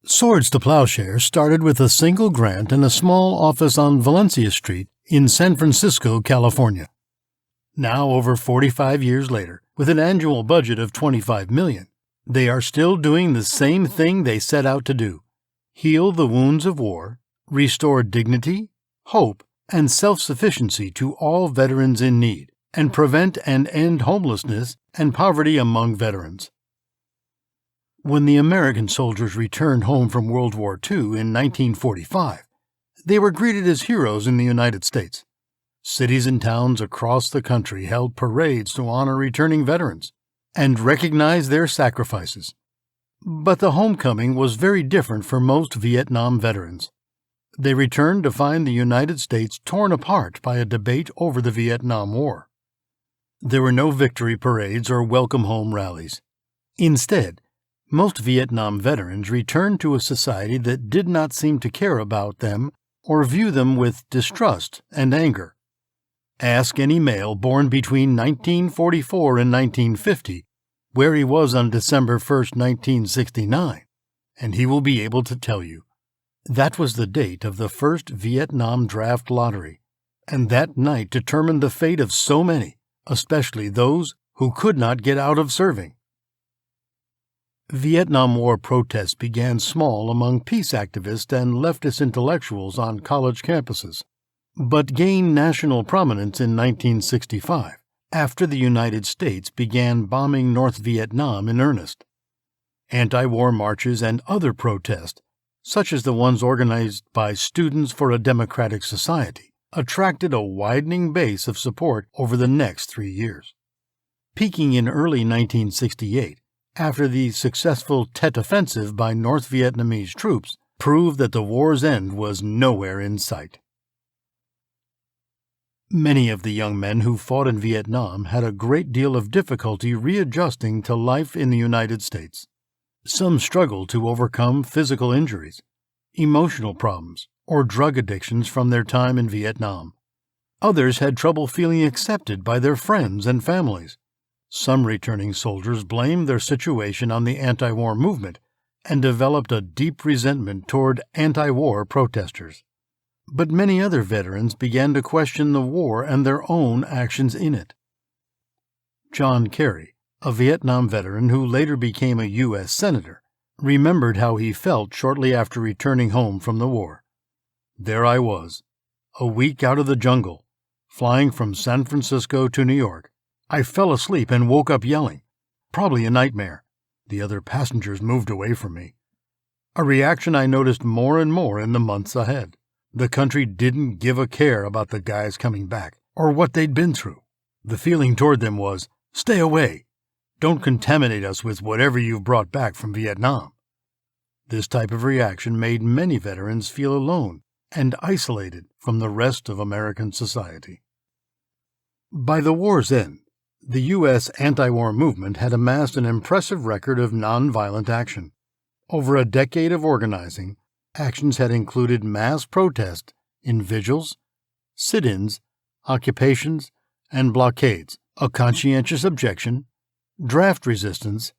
Swords to Plowshares started with a single grant and a small office on Valencia Street in San Francisco, California. Now, over 45 years later, with an annual budget of $25 million, they are still doing the same thing they set out to do: heal the wounds of war, restore dignity, hope, and self-sufficiency to all veterans in need, and prevent and end homelessness and poverty among veterans. When the American soldiers returned home from World War II in 1945, they were greeted as heroes in the United States. Cities and towns across the country held parades to honor returning veterans and recognize their sacrifices. But the homecoming was very different for most Vietnam veterans. They returned to find the United States torn apart by a debate over the Vietnam War. There were no victory parades or welcome home rallies. Instead, most Vietnam veterans returned to a society that did not seem to care about them or view them with distrust and anger. Ask any male born between 1944 and 1950 where he was on December 1, 1969, and he will be able to tell you. That was the date of the first Vietnam draft lottery, and that night determined the fate of so many, especially those who could not get out of serving. Vietnam War protests began small among peace activists and leftist intellectuals on college campuses, but gained national prominence in 1965, after the United States began bombing North Vietnam in earnest. Anti-war marches and other protests, such as the ones organized by Students for a Democratic Society, attracted a widening base of support over the next 3 years. Peaking in early 1968, after the successful Tet Offensive by North Vietnamese troops proved that the war's end was nowhere in sight. Many of the young men who fought in Vietnam had a great deal of difficulty readjusting to life in the United States. Some struggled to overcome physical injuries, emotional problems, or drug addictions from their time in Vietnam. Others had trouble feeling accepted by their friends and families. Some returning soldiers blamed their situation on the anti-war movement and developed a deep resentment toward anti-war protesters. But many other veterans began to question the war and their own actions in it. John Kerry, a Vietnam veteran who later became a U.S. Senator, remembered how he felt shortly after returning home from the war. There I was, a week out of the jungle, flying from San Francisco to New York. I fell asleep and woke up yelling. Probably a nightmare. The other passengers moved away from me. A reaction I noticed more and more in the months ahead. The country didn't give a care about the guys coming back or what they'd been through. The feeling toward them was, stay away. Don't contaminate us with whatever you've brought back from Vietnam. This type of reaction made many veterans feel alone and isolated from the rest of American society. By the war's end, the U.S. anti-war movement had amassed an impressive record of nonviolent action. Over a decade of organizing, actions had included mass protest in vigils, sit-ins, occupations, and blockades, a conscientious objection, draft resistance,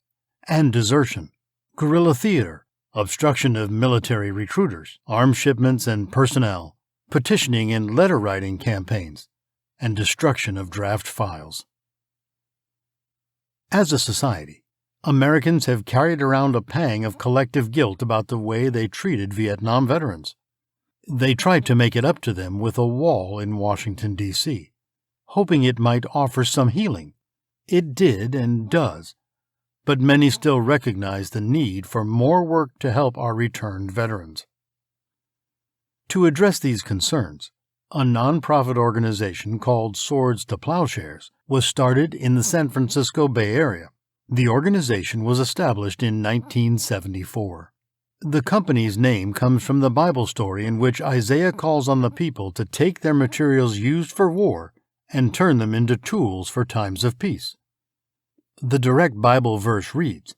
and desertion, guerrilla theater, obstruction of military recruiters, arms shipments and personnel, petitioning and letter-writing campaigns, and destruction of draft files. As a society, Americans have carried around a pang of collective guilt about the way they treated Vietnam veterans. They tried to make it up to them with a wall in Washington, D.C., hoping it might offer some healing. It did and does, but many still recognize the need for more work to help our returned veterans. To address these concerns, a nonprofit organization called Swords to Plowshares was started in the San Francisco Bay Area. The organization was established in 1974. The company's name comes from the Bible story in which Isaiah calls on the people to take their materials used for war and turn them into tools for times of peace. The direct Bible verse reads,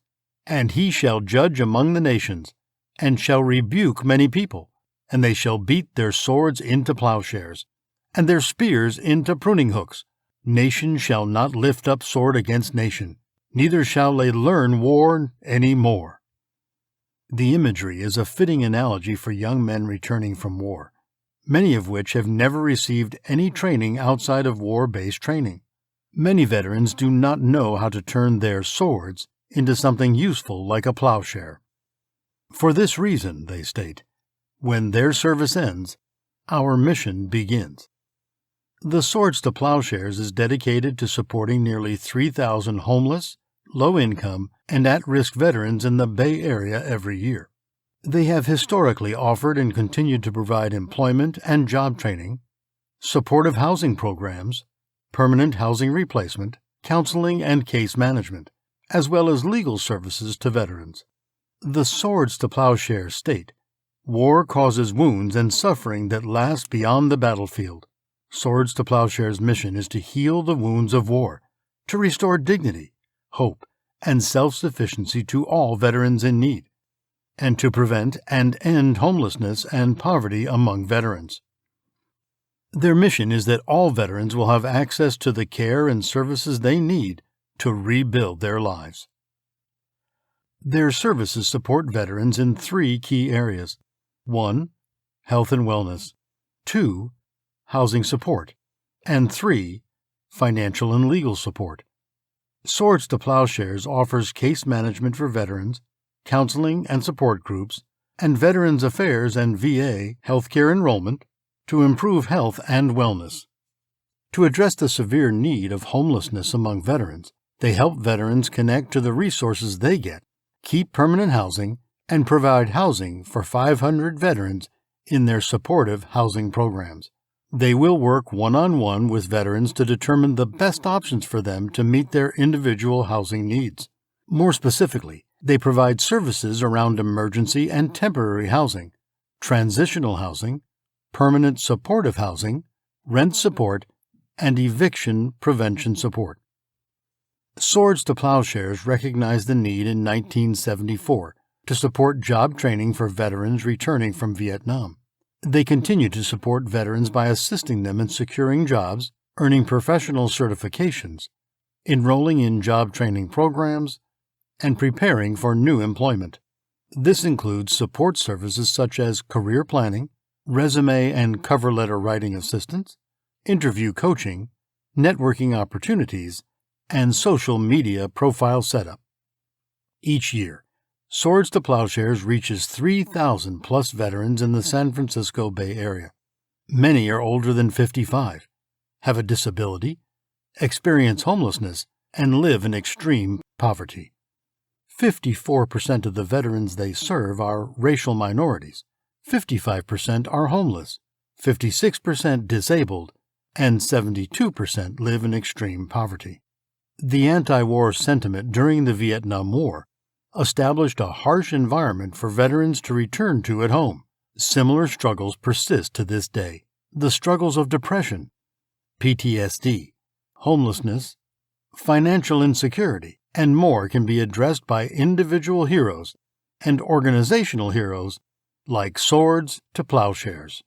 "And he shall judge among the nations, and shall rebuke many people, and they shall beat their swords into plowshares, and their spears into pruning hooks. Nation shall not lift up sword against nation, neither shall they learn war any more." The imagery is a fitting analogy for young men returning from war, many of which have never received any training outside of war-based training. Many veterans do not know how to turn their swords into something useful like a plowshare. For this reason, they state, when their service ends, our mission begins. The Swords to Plowshares is dedicated to supporting nearly 3,000 homeless, low-income, and at-risk veterans in the Bay Area every year. They have historically offered and continue to provide employment and job training, supportive housing programs, permanent housing replacement, counseling and case management, as well as legal services to veterans. The Swords to Plowshares state, war causes wounds and suffering that last beyond the battlefield. Swords to Plowshares' mission is to heal the wounds of war, to restore dignity, hope, and self-sufficiency to all veterans in need, and to prevent and end homelessness and poverty among veterans. Their mission is that all veterans will have access to the care and services they need to rebuild their lives. Their services support veterans in 3 key areas. 1. Health and wellness. 2. Housing support. And 3. Financial and legal support. Swords to Plowshares offers case management for veterans, counseling and support groups, and Veterans Affairs and VA healthcare enrollment to improve health and wellness. To address the severe need of homelessness among veterans, they help veterans connect to the resources they get, keep permanent housing, and provide housing for 500 veterans in their supportive housing programs. They will work one-on-one with veterans to determine the best options for them to meet their individual housing needs. More specifically, they provide services around emergency and temporary housing, transitional housing, permanent supportive housing, rent support, and eviction prevention support. Swords to Plowshares recognized the need in 1974 to support job training for veterans returning from Vietnam. They continue to support veterans by assisting them in securing jobs, earning professional certifications, enrolling in job training programs, and preparing for new employment. This includes support services such as career planning, resume and cover letter writing assistance, interview coaching, networking opportunities, and social media profile setup. Each year, Swords to Plowshares reaches 3,000 plus veterans in the San Francisco Bay Area. Many are older than 55, have a disability, experience homelessness, and live in extreme poverty. 54% of the veterans they serve are racial minorities, 55% are homeless, 56% disabled, and 72% live in extreme poverty. The anti-war sentiment during the Vietnam War established a harsh environment for veterans to return to at home. Similar struggles persist to this day. The struggles of depression, PTSD, homelessness, financial insecurity, and more can be addressed by individual heroes and organizational heroes like Swords to Plowshares.